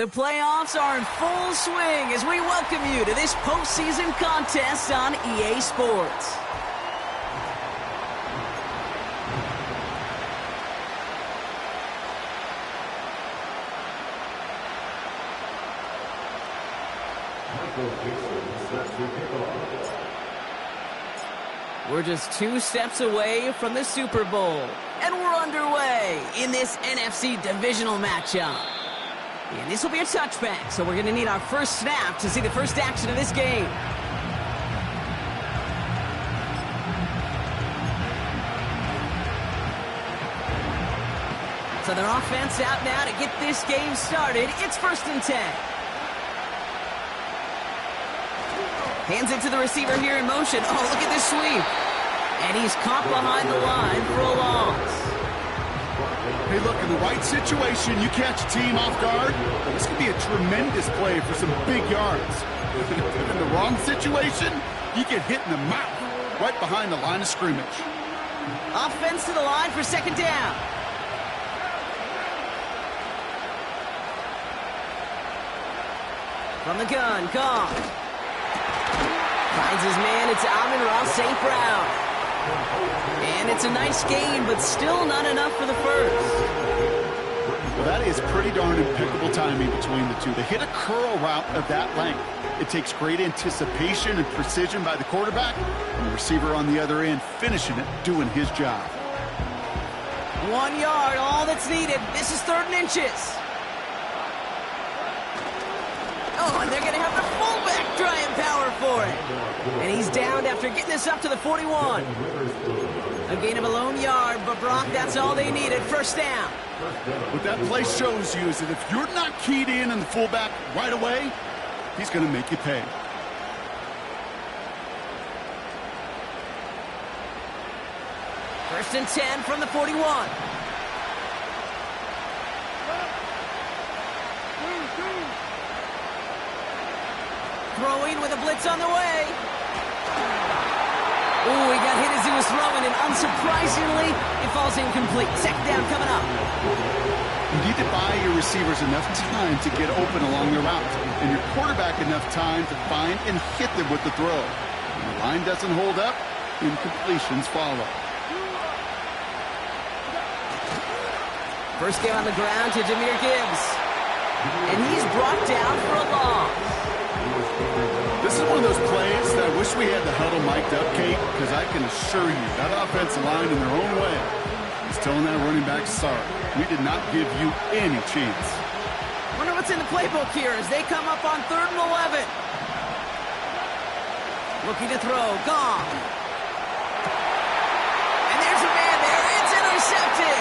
The playoffs are in full swing as we welcome you to this postseason contest on EA Sports. We're just 2 steps away from the Super Bowl, and we're underway in this NFC divisional matchup. And this will be a touchback, so we're going to need our first snap to see the first action of this game. So their offense out now to get this game started. It's 1st and 10. Hands it to the receiver here in motion. Oh, look at this sweep. And he's caught behind the line for a loss. Hey, look, in the right situation, you catch a team off guard. This could be a tremendous play for some big yards. In the wrong situation, you get hit in the mouth right behind the line of scrimmage. Offense to the line for 2nd down. From the gun, Goff. Finds his man, it's Amon-Ra St. Brown. And it's a nice gain, but still not enough for the first. Well, that is pretty darn impeccable timing between the two. They hit a curl route of that length. It takes great anticipation and precision by the quarterback, and the receiver on the other end finishing it, doing his job. 1 yard, all that's needed. This is 3rd and inches. Oh, and they're going to have the fullback trying power for it. And he's downed after getting this up to the 41. A gain of a lone yard, but Brock, that's all they needed. 1st down. What that play shows you is that if you're not keyed in on the fullback right away, he's going to make you pay. First and 10 from the 41. Throwing with a blitz on the way. Ooh, he got hit as he was throwing, and unsurprisingly, it falls incomplete. 2nd down coming up. You need to buy your receivers enough time to get open along the route, and your quarterback enough time to find and hit them with the throw. When the line doesn't hold up, incompletions follow. First game on the ground to Jahmyr Gibbs. And he's brought down for a loss. This is one of those plays that I wish we had the huddle mic'd up, Kate, because I can assure you that offensive line in their own way is telling that running back, sorry, we did not give you any chance. Wonder what's in the playbook here as they come up on 3rd and 11. Looking to throw, Goff. And there's a man there, it's intercepted.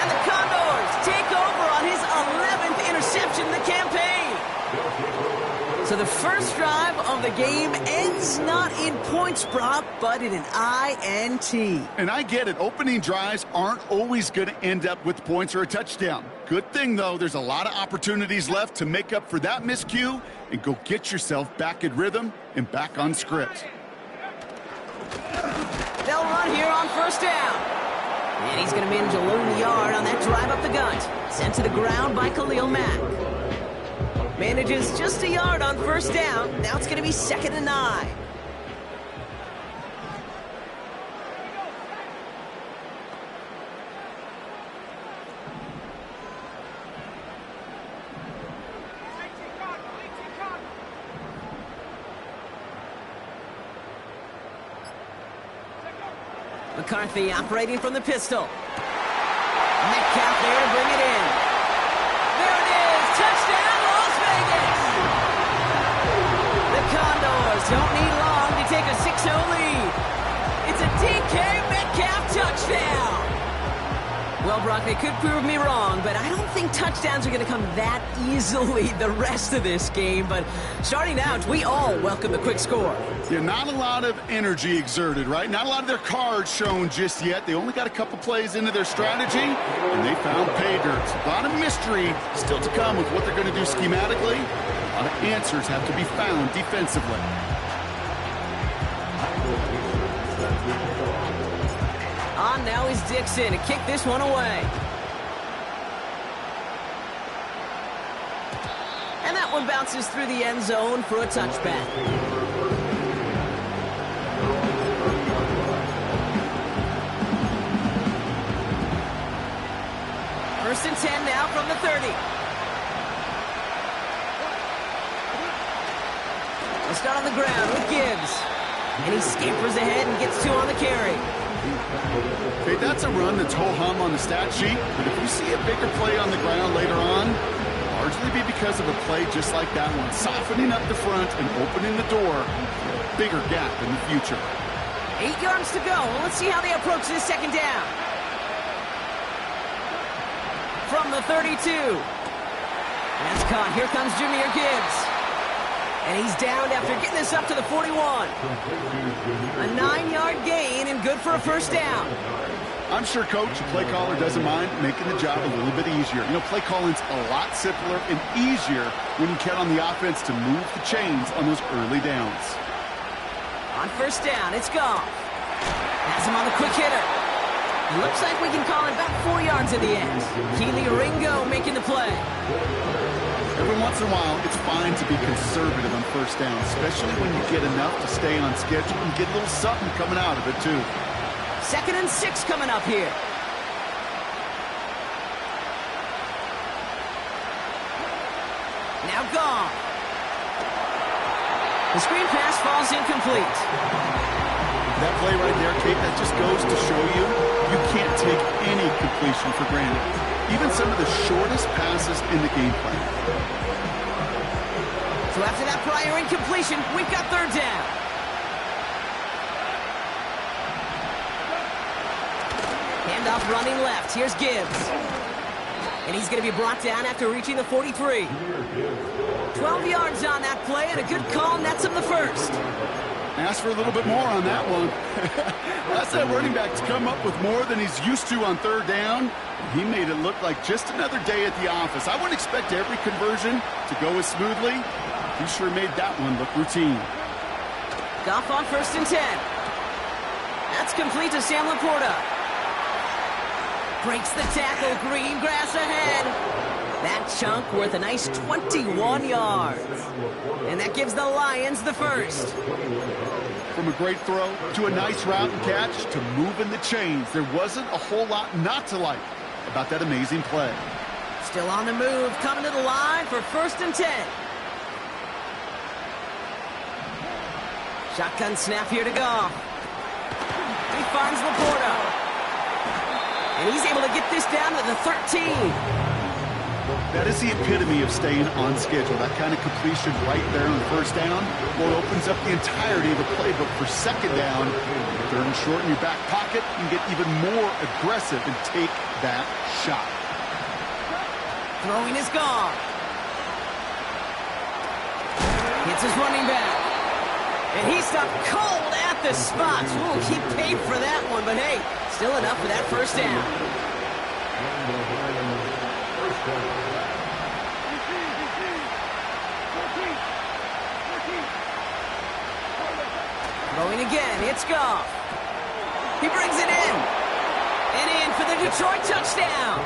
And the Condors take over on his 11th interception of the campaign. So the first drive of the game ends not in points, Brock, but in an INT. And I get it. Opening drives aren't always going to end up with points or a touchdown. Good thing, though, there's a lot of opportunities left to make up for that miscue and go get yourself back in rhythm and back on script. They'll run here on 1st down. And he's going to manage a lone yard on that drive up the gut. Sent to the ground by Khalil Mack. Manages just a yard on 1st down. Now it's going to be 2nd and 9. McCarthy operating from the pistol. Metcalf there to bring it in. There it is. Touchdown, Las Vegas. The Condors don't need long to take a 6-0 lead. It's a DK Metcalf touchdown. Well, Brock, they could prove me wrong, but I don't think touchdowns are going to come that easily the rest of this game. But starting out, we all welcome the quick score. Yeah, not a lot of energy exerted, right? Not a lot of their cards shown just yet. They only got a couple plays into their strategy, and they found pay dirt. A lot of mystery still to come with what they're going to do schematically. A lot of answers have to be found defensively. On now is Dixon to kick this one away. And that one bounces through the end zone for a touchback. First and 10 now from the 30. They'll start on the ground with Gibbs. And he scampers ahead and gets 2 on the carry. Okay, that's a run that's ho-hum on the stat sheet, but if you see a bigger play on the ground later on, largely be because of a play just like that one, softening up the front and opening the door for a bigger gap in the future. 8 yards to go. Let's see how they approach this second down. From the 32. That's caught. Here comes Jahmyr Gibbs. And he's downed after getting this up to the 41. A 9-yard gain and good for a first down. I'm sure coach, the play caller, doesn't mind making the job a little bit easier. You know, play calling's a lot simpler and easier when you count on the offense to move the chains on those early downs. On first down, it's Goff. Has him on the quick hitter. Looks like we can call it about 4 yards at the end. Keely Ringo making the play. Every once in a while, it's fine to be conservative on first down, especially when you get enough to stay on schedule and get a little something coming out of it, too. 2nd and 6 coming up here. Now Goff. The screen pass falls incomplete. That play right there, Kate, that just goes to show you can't take any completion for granted. Even some of the shortest passes in the game plan. So after that prior incompletion, we've got third down. Handoff running left. Here's Gibbs. And he's going to be brought down after reaching the 43. 12 yards on that play, and a good call nets him the first. Ask for a little bit more on that one. That's that running back to come up with more than he's used to on third down. He made it look like just another day at the office. I wouldn't expect every conversion to go as smoothly. He sure made that one look routine. Goff on 1st and 10. That's complete to Sam Laporta. Breaks the tackle, green grass ahead. That chunk worth a nice 21 yards. And that gives the Lions the first. From a great throw to a nice route and catch to moving the chains, there wasn't a whole lot not to like about that amazing play. Still on the move, coming to the line for 1st and 10. Shotgun snap here to Goff. He finds Laporta. And he's able to get this down to the 13. That is the epitome of staying on schedule. That kind of completion right there on the first down, well, it opens up the entirety of the playbook for second down. 3rd and short in your back pocket, you can get even more aggressive and take that shot. Throwing is gone. Hits his running back. And he stopped cold at the spot. Ooh, he paid for that one, but hey, still enough for that first down. Throwing again, it's Goff. He brings it in. And in for the Detroit touchdown.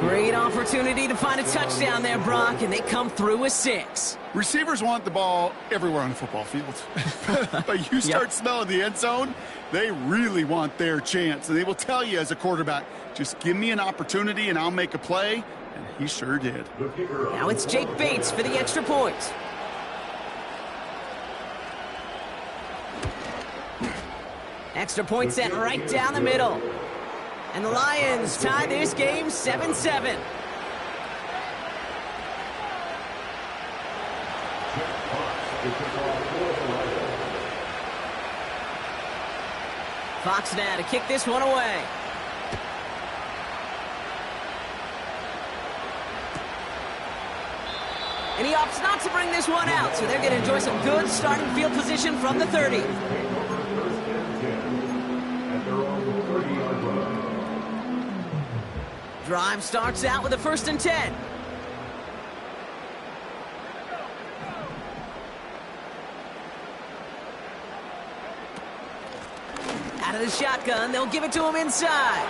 Great opportunity to find a touchdown there, Brock, and they come through with 6. Receivers want the ball everywhere on the football field. But you start smelling the end zone, they really want their chance. And they will tell you as a quarterback, just give me an opportunity and I'll make a play. And he sure did. Now it's Jake Bates for the extra point. Extra point set right down the middle. And the Lions tie this game 7-7. Fox now to kick this one away. And he opts not to bring this one out, so they're going to enjoy some good starting field position from the 30. Drive starts out with a 1st and 10. Out of the shotgun, they'll give it to him inside.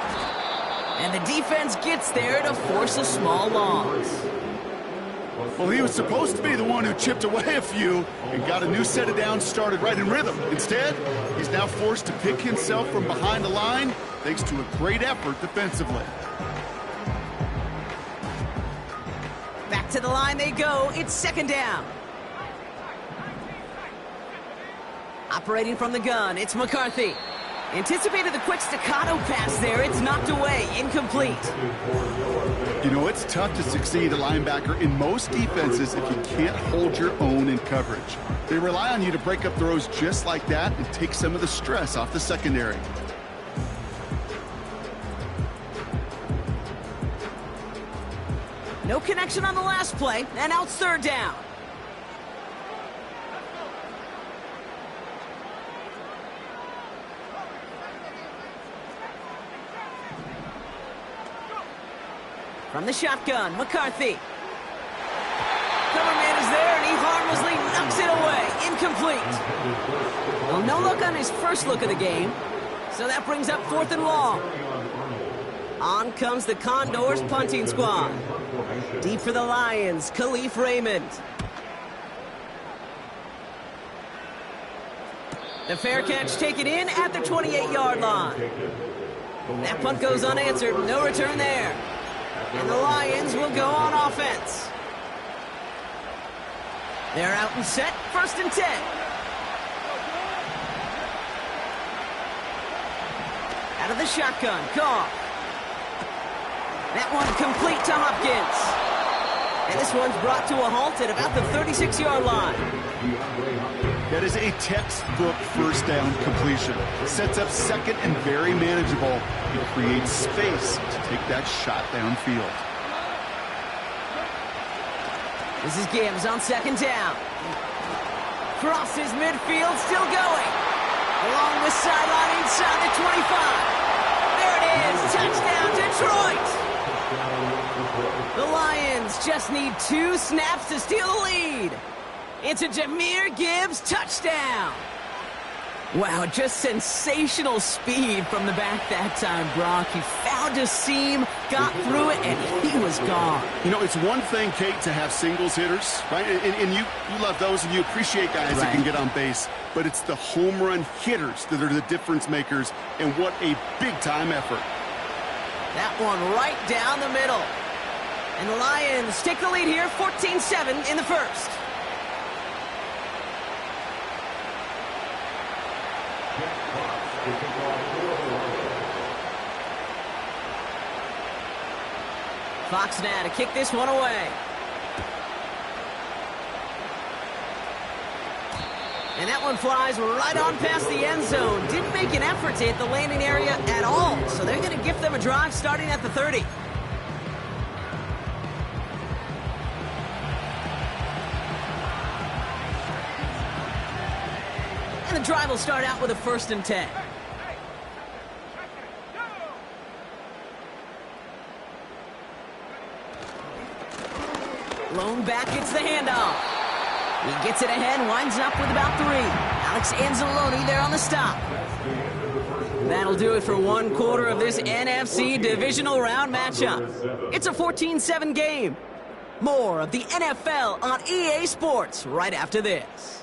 And the defense gets there to force a small loss. Well, he was supposed to be the one who chipped away a few and got a new set of downs started right in rhythm. Instead, he's now forced to pick himself from behind the line thanks to a great effort defensively. Back to the line they go. It's second down. Operating from the gun, it's McCarthy. Anticipated the quick staccato pass there. It's knocked away, incomplete. You know, it's tough to succeed a linebacker in most defenses if you can't hold your own in coverage. They rely on you to break up throws just like that and take some of the stress off the secondary. No connection on the last play, and now it's third down. From the shotgun, McCarthy. Cover man is there, and he harmlessly knocks it away. Incomplete. Well, no look on his first look of the game, so that brings up fourth and long. On comes the Condors punting squad. Deep for the Lions, Khalif Raymond. The fair catch taken in at the 28-yard line. That punt goes unanswered, no return there. And the Lions will go on offense. They're out and set, 1st and 10. Out of the shotgun, Goff. That one complete to Hopkins. And this one's brought to a halt at about the 36-yard line. That is a textbook first down completion. Sets up second and very manageable. It creates space to take that shot downfield. This is Gibbs on second down. Crosses midfield, still going. Along the sideline inside the 25. There it is, touchdown Detroit. The Lions just need 2 snaps to steal the lead. It's a Jahmyr Gibbs touchdown. Wow, just sensational speed from the back that time, Brock. He found a seam, got through it, and he was gone. You know, it's one thing, Kate, to have singles hitters, right? And you love those, and you appreciate guys that can get on base. But it's the home run hitters that are the difference makers, and what a big-time effort. That one right down the middle. And the Lions take the lead here, 14-7 in the first. Fox now to kick this one away. And that one flies right on past the end zone. Didn't make an effort to hit the landing area at all. So they're going to gift them a drive starting at the 30. And the drive will start out with a 1st and 10. Lone back gets the handoff. He gets it ahead, winds up with about 3. Alex Anzalone there on the stop. That'll do it for one quarter of this NFC divisional round matchup. It's a 14-7 game. More of the NFL on EA Sports right after this.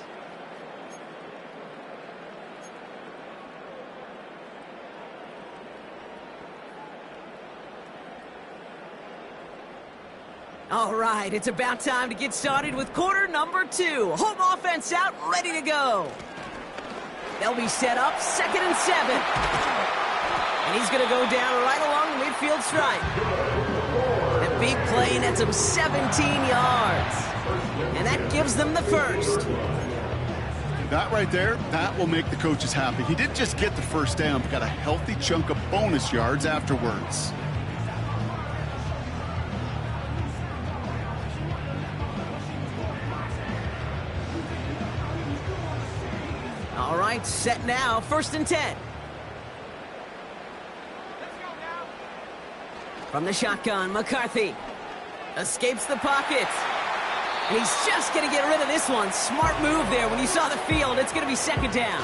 All right, it's about time to get started with quarter number 2. Home offense out, ready to go. They'll be set up, 2nd and 7. And he's going to go down right along the midfield stripe. A big play nets him 17 yards. And that gives them the first. That right there, that will make the coaches happy. He didn't just get the first down, but got a healthy chunk of bonus yards afterwards. All right, set now, 1st and 10. From the shotgun, McCarthy escapes the pocket. And he's just going to get rid of this one. Smart move there. When you saw the field, it's going to be 2nd down.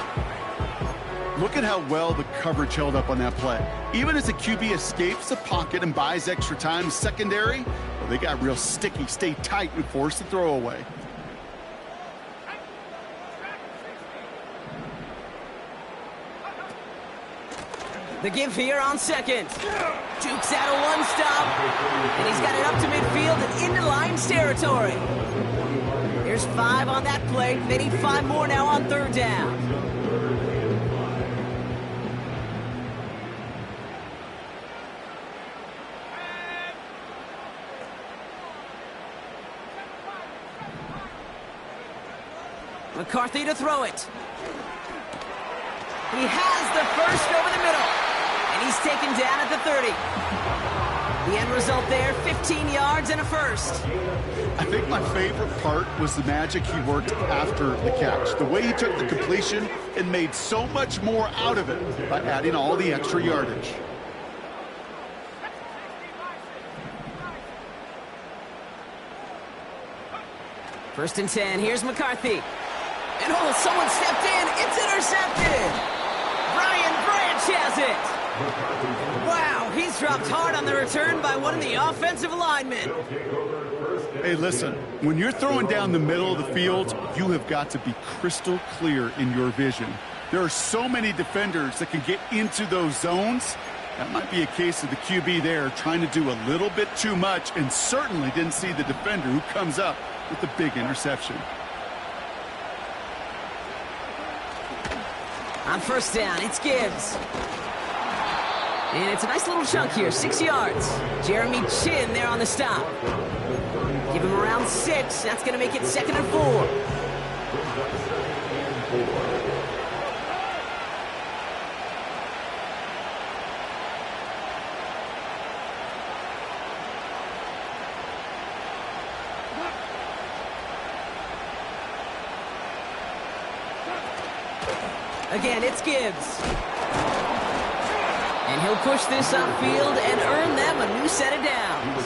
Look at how well the coverage held up on that play. Even as the QB escapes the pocket and buys extra time, secondary, they got real sticky, stay tight, and force the throw away. The give here on second. Jukes out a one-stop, and he's got it up to midfield and into Lions territory. There's 5 on that play. They need 5 more now on third down. McCarthy to throw it. He has the first over the middle, and he's taken down at the 30. The end result there, 15 yards and a first. I think my favorite part was the magic he worked after the catch. The way he took the completion and made so much more out of it by adding all the extra yardage. First and 10, here's McCarthy. And oh, someone stepped in, it's intercepted! Brian Branch has it! Wow, he's dropped hard on the return by one of the offensive linemen. Hey, listen, when you're throwing down the middle of the field, you have got to be crystal clear in your vision. There are so many defenders that can get into those zones. That might be a case of the QB there trying to do a little bit too much and certainly didn't see the defender who comes up with the big interception. On first down, it's Gibbs. And it's a nice little chunk here, 6 yards. Jeremy Chin there on the stop. Give him around 6. That's going to make it 2nd and 4. Again, it's Gibbs. And he'll push this upfield and earn them a new set of downs.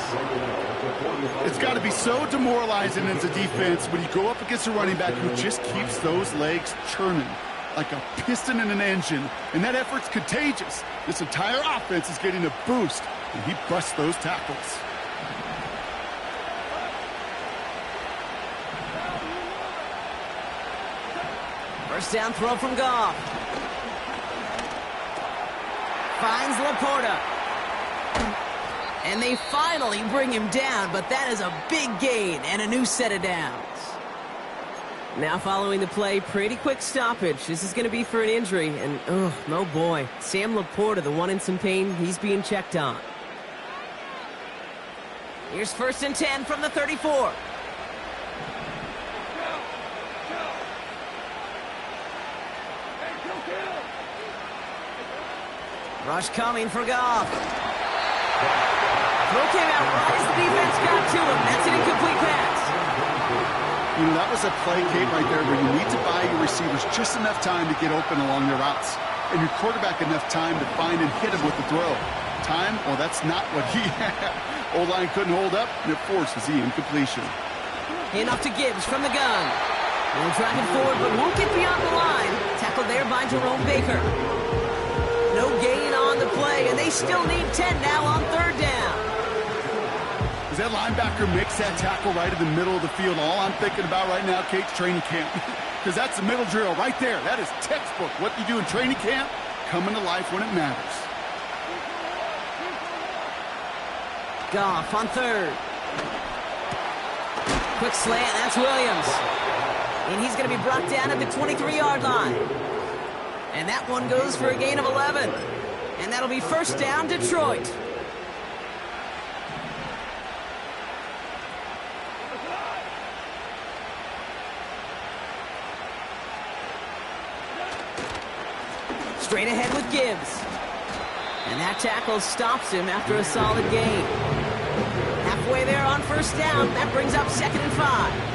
It's got to be so demoralizing as a defense when you go up against a running back who just keeps those legs churning like a piston in an engine. And that effort's contagious. This entire offense is getting a boost, and he busts those tackles. First down throw from Goff. Finds Laporta. And they finally bring him down, but that is a big gain and a new set of downs. Now following the play, pretty quick stoppage. This is going to be for an injury, and oh boy. Sam Laporta, the one in some pain, he's being checked on. Here's first and 10 from the 34. Rush coming for Goff. Throw came out right as the defense got to him. That's an incomplete pass. You know, that was a play, Kate, right there where you need to buy your receivers just enough time to get open along their routes. And your quarterback enough time to find and hit him with the throw. Time? Well, that's not what he had. O-line couldn't hold up, and it forces the incompletion. Enough to Gibbs from the gun. Will drive it forward, but won't get beyond the line. Tackled there by Jerome Baker. No gain on the play, and they still need 10 now on third down. As that linebacker makes that tackle right in the middle of the field, all I'm thinking about right now, Kate's training camp. Because that's the middle drill right there. That is textbook. What you do in training camp, coming to life when it matters. Goff on third. Quick slant, that's Williams. And he's going to be brought down at the 23-yard line. And that one goes for a gain of 11. And that'll be first down, Detroit. Straight ahead with Gibbs. And that tackle stops him after a solid gain. Halfway there on first down. That brings up 2nd and 5.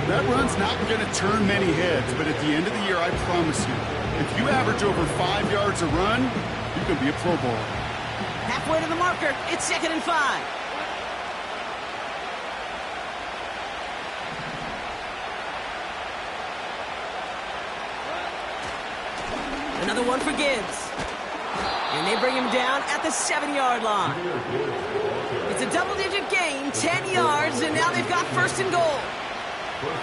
That run's not going to turn many heads, but at the end of the year, I promise you, if you average over 5 yards a run, you can be a Pro Bowler. Halfway to the marker, it's 2nd and 5. Another one for Gibbs. And they bring him down at the 7-yard line. It's a a double-digit gain, 10 yards, and now they've got first and goal.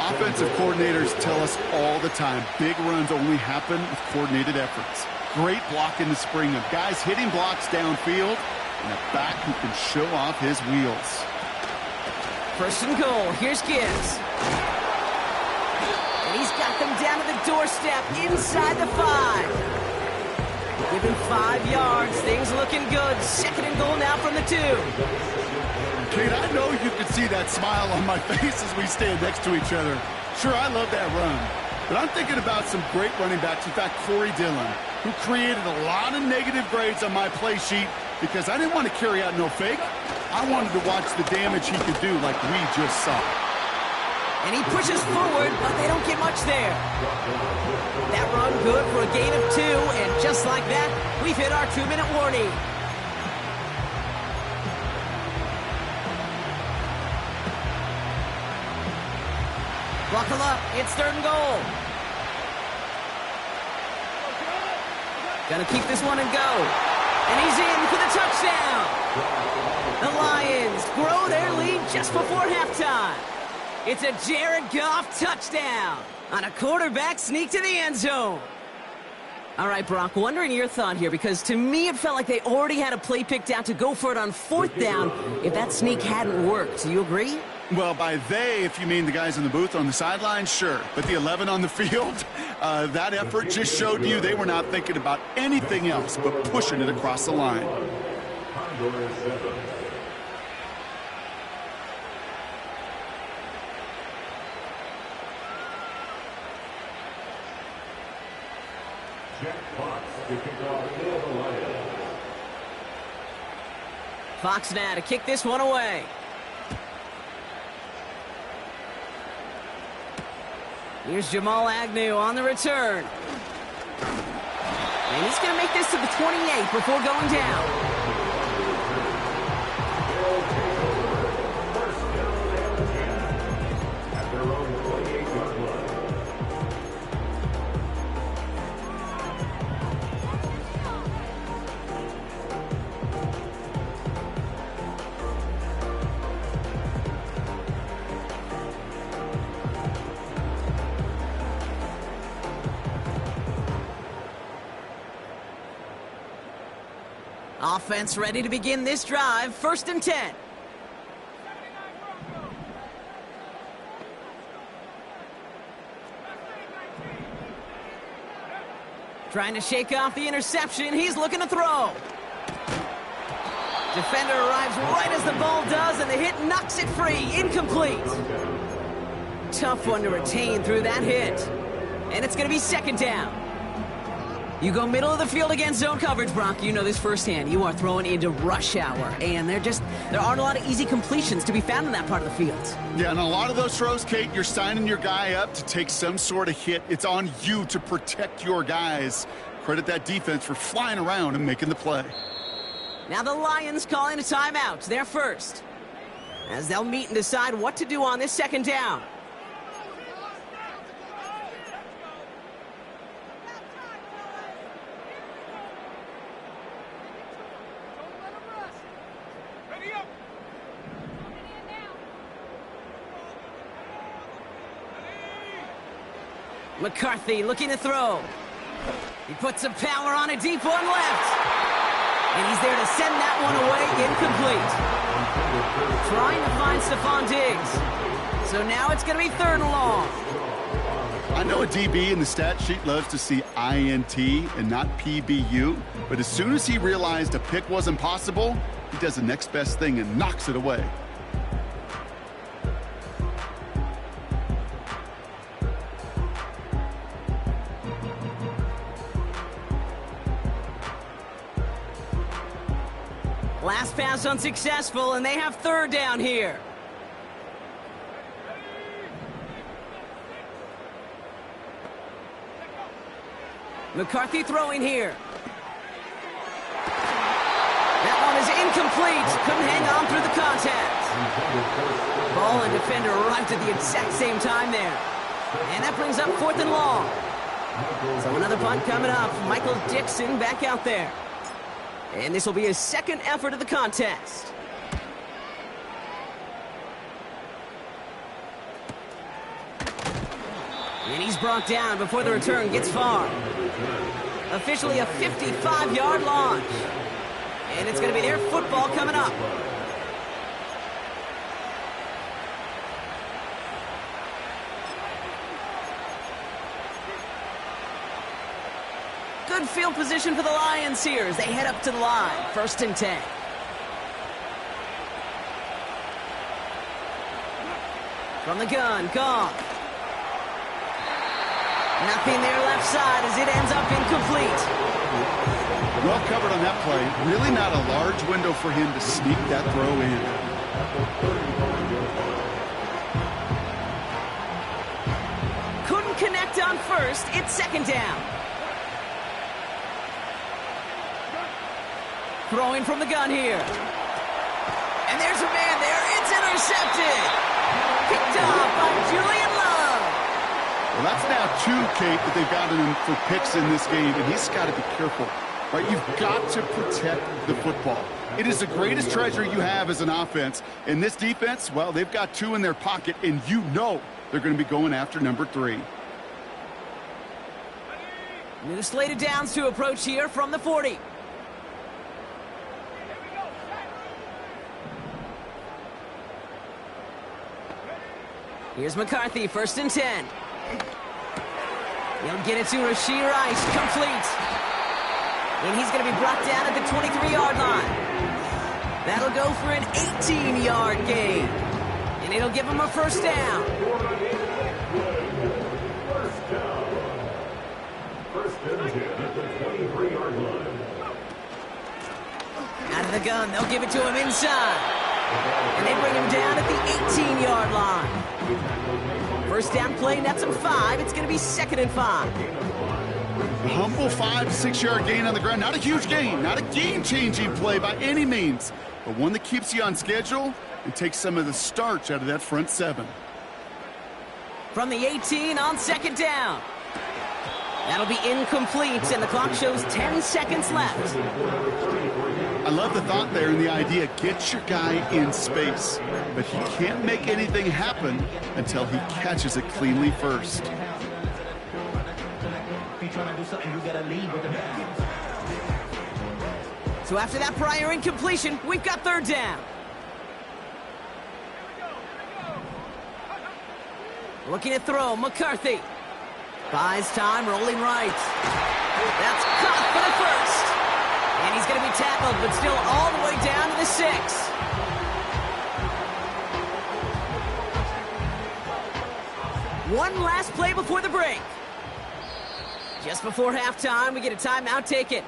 Offensive coordinators tell us all the time, big runs only happen with coordinated efforts. Great block in the spring of guys hitting blocks downfield and a back who can show off his wheels. First and goal. Here's Gibbs. And he's got them down to the doorstep inside the 5. Give him 5 yards. Things looking good. Second and goal now from the 2. Kate, I know you can see that smile on my face as we stand next to each other. Sure, I love that run. But I'm thinking about some great running backs. In fact, Corey Dillon, who created a lot of negative grades on my play sheet because I didn't want to carry out no fake. I wanted to watch the damage he could do like we just saw. And he pushes forward, but they don't get much there. That run good for a gain of 2, and just like that, we've hit our 2-minute warning. Buckle up, it's third and goal. Gonna keep this one and go. And he's in for the touchdown. The Lions grow their lead just before halftime. It's a Jared Goff touchdown on a quarterback sneak to the end zone. All right, Brock, wondering your thought here, because to me it felt like they already had a play picked out to go for it on 4th down if that sneak hadn't worked. Do you agree? Well, by they, if you mean the guys in the booth on the sideline, sure. But the 11 on the field, that effort just showed you they were not thinking about anything else but pushing it across the line. Fox now to kick this one away. Here's Jamal Agnew on the return. And he's going to make this to the 28 before going down. Offense ready to begin this drive. 1st and 10. Trying to shake off the interception. He's looking to throw. Defender arrives right as the ball does, and the hit knocks it free. Incomplete. Tough one to retain through that hit. And it's going to be 2nd down. You go middle of the field against zone coverage, Brock. You know this firsthand. You are throwing into rush hour, and there aren't a lot of easy completions to be found in that part of the field. Yeah, and a lot of those throws, Kate, you're signing your guy up to take some sort of hit. It's on you to protect your guys. Credit that defense for flying around and making the play. Now the Lions calling a timeout. They're first, as they'll meet and decide what to do on this 2nd down. McCarthy looking to throw. He puts some power on a deep one left. And he's there to send that one away, incomplete. Trying to find Stephon Diggs. So now it's going to be 3rd and long. I know a DB in the stat sheet loves to see INT and not PBU, but as soon as he realized a pick wasn't possible, he does the next best thing and knocks it away. Last pass unsuccessful, and they have 3rd down here. McCarthy throwing here. That one is incomplete. Couldn't hang on through the contact. Ball and defender arrived at the exact same time there. And that brings up 4th and long. So another punt coming up. Michael Dixon back out there. And this will be his 2nd effort of the contest. And he's brought down before the return gets far. Officially a 55-yard launch. And it's going to be their football coming up. Good field position for the Lions here as they head up to the line. 1st and 10. From the gun, Goff. Nothing there left side as it ends up incomplete. Well covered on that play. Really not a large window for him to sneak that throw in. Couldn't connect on 1st. It's 2nd down. Throwing from the gun here. And there's a man there. It's intercepted. Picked off by Julian Love. Well, that's now 2, Kate, that they've gotten him for picks in this game, and he's got to be careful. Right? You've got to protect the football. It is the greatest treasure you have as an offense. In this defense, well, they've got 2 in their pocket, and you know they're going to be going after number 3. New slate of downs to approach here from the 40. Here's McCarthy, 1st and 10. He'll get it to Rashee Rice, complete. And he's going to be brought down at the 23-yard line. That'll go for an 18-yard gain. And it'll give him a 1st down. Out of the gun, they'll give it to him inside. And they bring him down at the 18-yard line. 1st down play, nets him 5. It's going to be 2nd and 5. A humble 5-6-yard gain on the ground. Not a huge gain, not a game-changing play by any means, but one that keeps you on schedule and takes some of the starch out of that front 7. From the 18 on 2nd down. That'll be incomplete, and the clock shows 10 seconds left. I love the thought there and the idea, get your guy in space. But he can't make anything happen until he catches it cleanly first. So after that prior incompletion, we've got 3rd down. Looking to throw, McCarthy. Buys time, rolling right. That's caught for the 1st. And he's going to be tackled, but still all the way down to the 6. One last play before the break. Just before halftime, we get a timeout taken.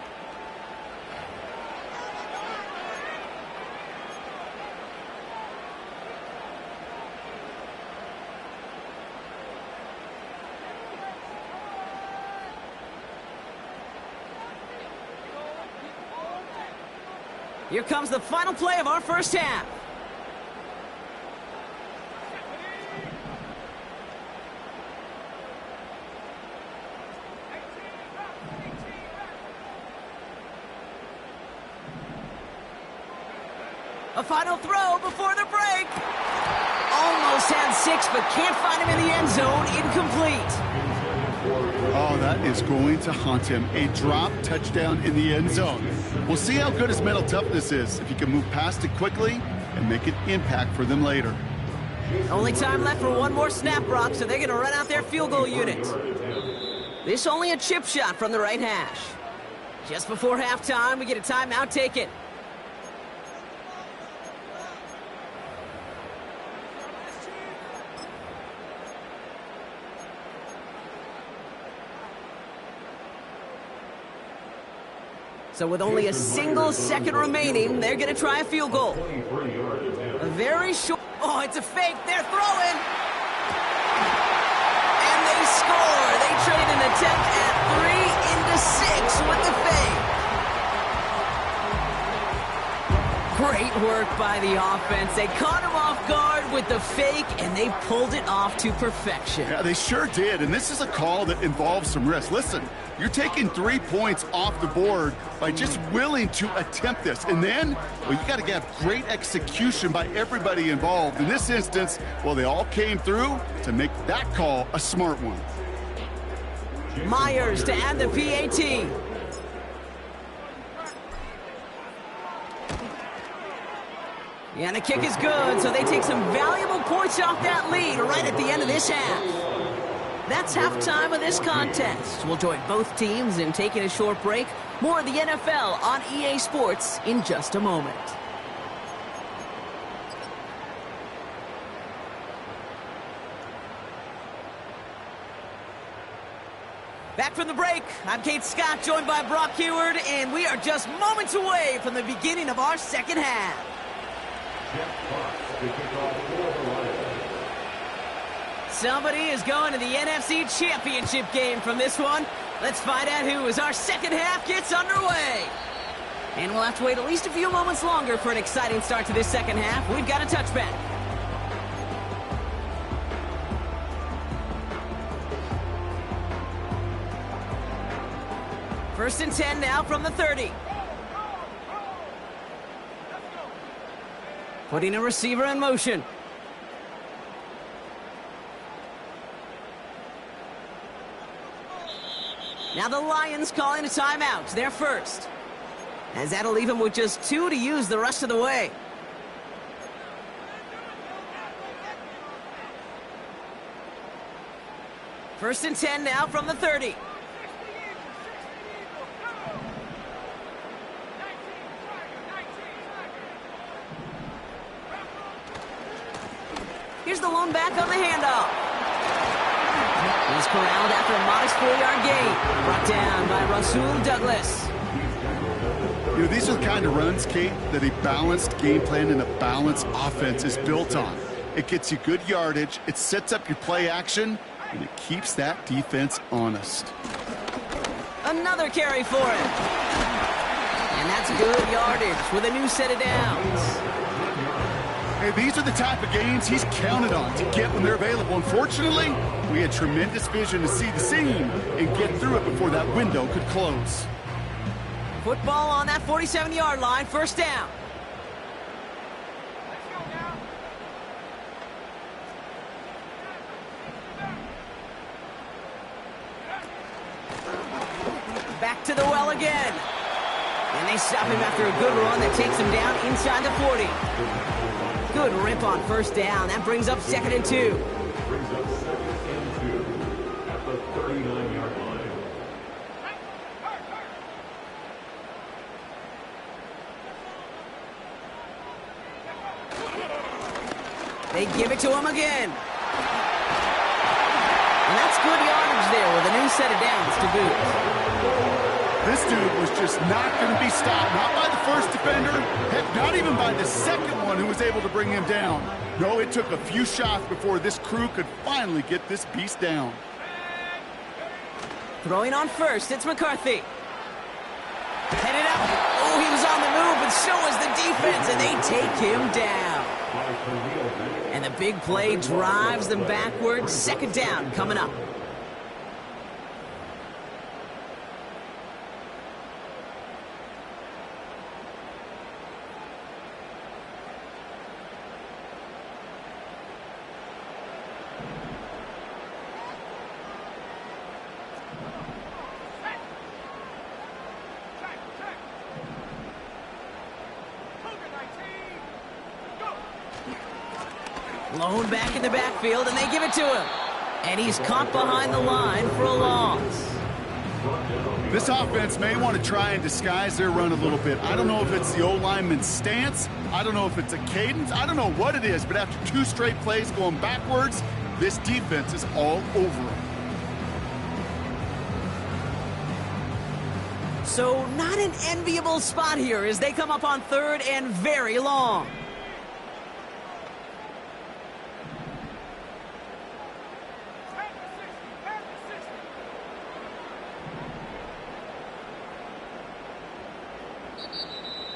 Here comes the final play of our 1st half. A final throw before the break. Almost had 6, but can't find him in the end zone. Incomplete. Oh, that is going to haunt him. A drop touchdown in the end zone. We'll see how good his mental toughness is, if he can move past it quickly and make an impact for them later. Only time left for one more snap, Brock, so they're going to run out their field goal unit. This only a chip shot from the right hash. Just before halftime, we get a timeout taken. So with only a single second remaining, they're going to try a field goal. A very short... Oh, it's a fake. They're throwing. And they score. They trade an attempt at 3 into 6 with the fake. Great work by the offense. They caught him off guard with the fake, and they pulled it off to perfection. Yeah, they sure did, and this is a call that involves some risk. Listen, you're taking 3 points off the board by just willing to attempt this. And then, well, you got to get great execution by everybody involved. In this instance, well, they all came through to make that call a smart one. Myers to add the PAT. Yeah, and the kick is good, so they take some valuable points off that lead right at the end of this half. That's halftime of this contest. We'll join both teams in taking a short break. More of the NFL on EA Sports in just a moment. Back from the break, I'm Kate Scott, joined by Brock Heward, and we are just moments away from the beginning of our second half. Somebody is going to the NFC Championship game from this one. Let's find out who as our second half gets underway. And we'll have to wait at least a few moments longer for an exciting start to this second half. We've got a touchback. First and 10 now from the 30. Putting a receiver in motion. Now the Lions calling a timeout. They're first. As that'll leave them with just 2 to use the rest of the way. First and 10 now from the 30. Here's the lone back on the handoff. He's corralled after a modest 4-yard gain. Brought down by Rasul Douglas. You know, these are the kind of runs, Kate, that a balanced game plan and a balanced offense is built on. It gets you good yardage, it sets up your play action, and it keeps that defense honest. Another carry for him. And that's good yardage with a new set of downs. Hey, these are the type of gains he's counted on to get when they're available. Unfortunately, we had tremendous vision to see the seam and get through it before that window could close. Football on that 47-yard line, first down. Back to the well again. And they stop him after a good run that takes him down inside the 40. Good rip on first down. That brings up second and 2. Brings up second and 2 at the 39-yard line. They give it to him again. And that's good yardage there with a new set of downs to boot. This dude was just not going to be stopped, not by the first defender, heck, not even by the second one who was able to bring him down. No, it took a few shots before this crew could finally get this beast down. Throwing on first, it's McCarthy. Headed up. Oh, he was on the move, but so was the defense, and they take him down. And the big play drives them backwards. Second down coming up. Lone back in the backfield, and they give it to him. And he's caught behind the line for a loss. This offense may want to try and disguise their run a little bit. I don't know if it's the O-lineman's stance. I don't know if it's a cadence. I don't know what it is, but after 2 straight plays going backwards, this defense is all over them. So not an enviable spot here as they come up on third and very long.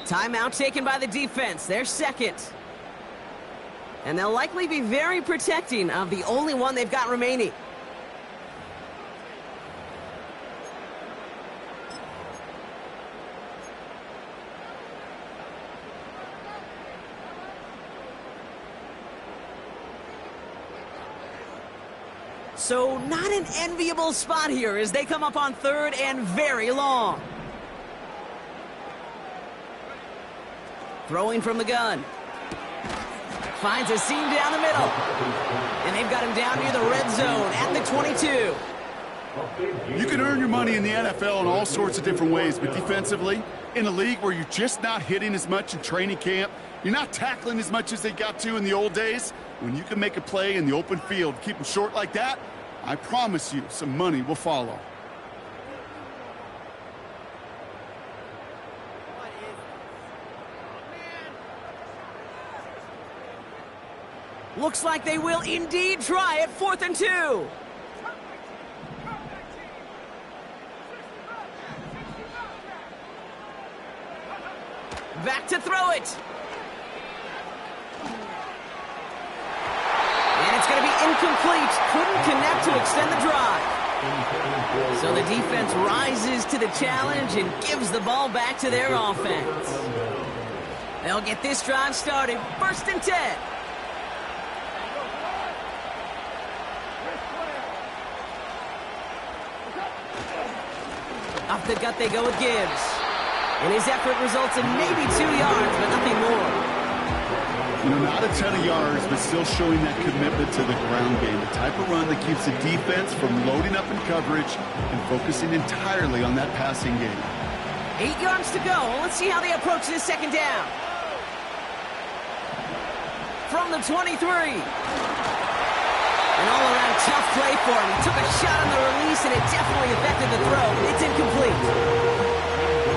Timeout taken by the defense. They're second. And they'll likely be very protecting of the only one they've got remaining. So not an enviable spot here as they come up on third and very long. Throwing from the gun. Finds a seam down the middle. And they've got him down near the red zone at the 22. You can earn your money in the NFL in all sorts of different ways, but defensively, in a league where you're just not hitting as much in training camp, you're not tackling as much as they got to in the old days, when you can make a play in the open field, keep them short like that, I promise you some money will follow. Looks like they will indeed try it, 4th and 2. Back to throw it. And it's going to be incomplete. Couldn't connect to extend the drive. So the defense rises to the challenge and gives the ball back to their offense. They'll get this drive started. 1st and 10. Off the gut they go with Gibbs. And his effort results in maybe 2 yards, but nothing more. You know, not a ton of yards, but still showing that commitment to the ground game. The type of run that keeps the defense from loading up in coverage and focusing entirely on that passing game. 8 yards to go. Let's see how they approach this 2nd down. From the 23. An all-around tough play for him. He took a shot on the release, and it definitely affected the throw. It's incomplete.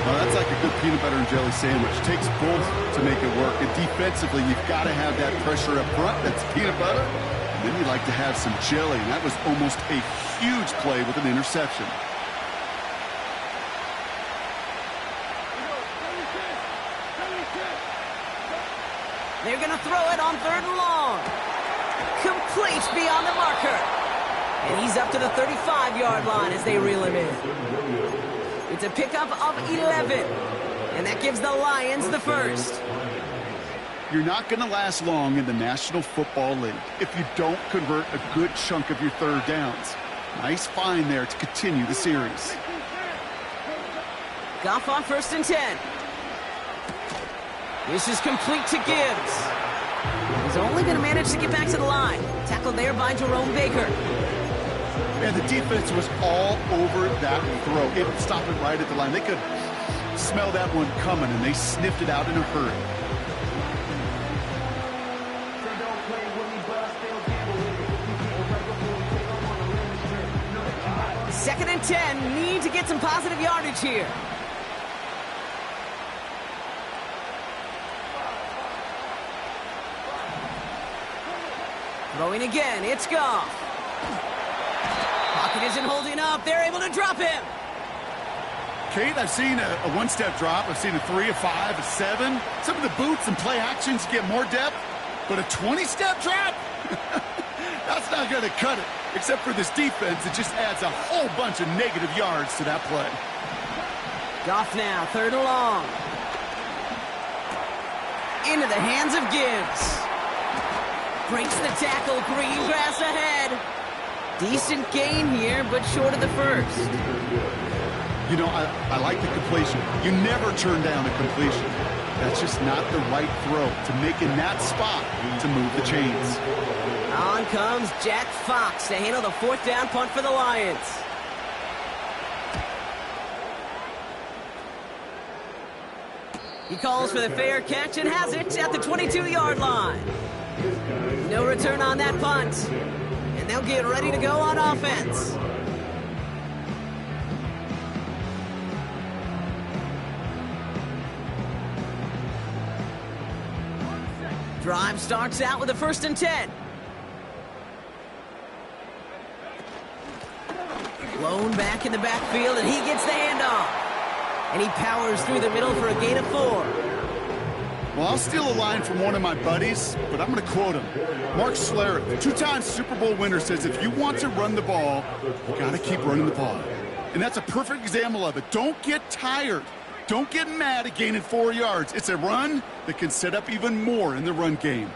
Well, that's like a good peanut butter and jelly sandwich. It takes both to make it work. And defensively, you've got to have that pressure up front. That's peanut butter. And then you like to have some jelly. And that was almost a huge play with an interception. They're going to throw it on 3rd and long. Complete beyond the marker. And he's up to the 35-yard line as they reel him in. It's a pickup of 11. And that gives the Lions the 1st. You're not going to last long in the National Football League if you don't convert a good chunk of your 3rd downs. Nice find there to continue the series. Goff on 1st and 10. This is complete to Gibbs. He's only going to manage to get back to the line. Tackled there by Jerome Baker. And the defense was all over that throw. It stopped it right at the line. They could smell that one coming, and they sniffed it out in a hurry. Second and 10. Need to get some positive yardage here. Throwing again, it's Goff. Pocket isn't holding up. They're able to drop him. Kate, I've seen a one-step drop. I've seen a 3, a 5, a 7. Some of the boots and play actions get more depth, but a 20-step drop? That's not going to cut it. Except for this defense, it just adds a whole bunch of negative yards to that play. Goff now, 3rd and long. Into the hands of Gibbs. Breaks the tackle, green grass ahead. Decent gain here, but short of the 1st. You know, I like the completion. You never turn down a completion. That's just not the right throw to make in that spot to move the chains. On comes Jack Fox to handle the 4th down punt for the Lions. He calls for the fair catch and has it at the 22-yard line. No return on that punt. And they'll get ready to go on offense. Drive starts out with a 1st and 10. Blown back in the backfield, and he gets the handoff. And he powers through the middle for a gain of 4. Well, I'll steal a line from one of my buddies, but I'm going to quote him. Mark Schlereth, 2-time Super Bowl winner, says if you want to run the ball, you got to keep running the ball. And that's a perfect example of it. Don't get tired. Don't get mad at gaining 4 yards. It's a run that can set up even more in the run game.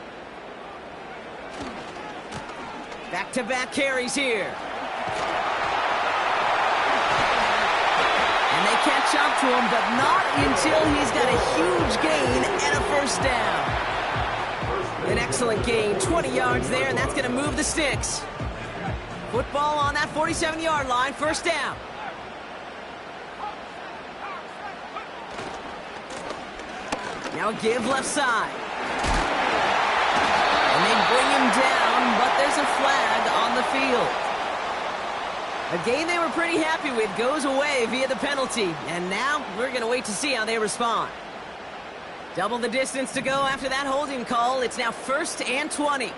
Back-to-back carries here. And they catch up to him, but not until he's got a huge gain and a first down. An excellent gain, 20 yards there, and that's going to move the sticks. Football on that 47-yard line, first down. Now a give left side. And they bring him down, but there's a flag on the field. A game they were pretty happy with goes away via the penalty. And now we're going to wait to see how they respond. Double the distance to go after that holding call. It's now 1st and 20.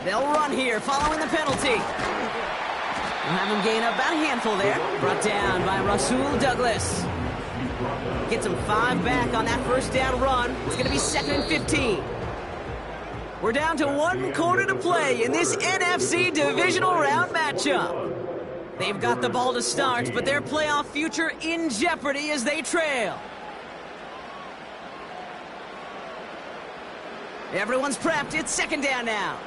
They'll run here following the penalty. We'll have him gain up about a handful there. Brought down by Rasul Douglas. Gets him 5 back on that first down run. It's going to be 2nd and 15. We're down to 1 quarter to play in this NFC divisional round matchup. They've got the ball to start, but their playoff future in jeopardy as they trail. Everyone's prepped. It's 2nd down now.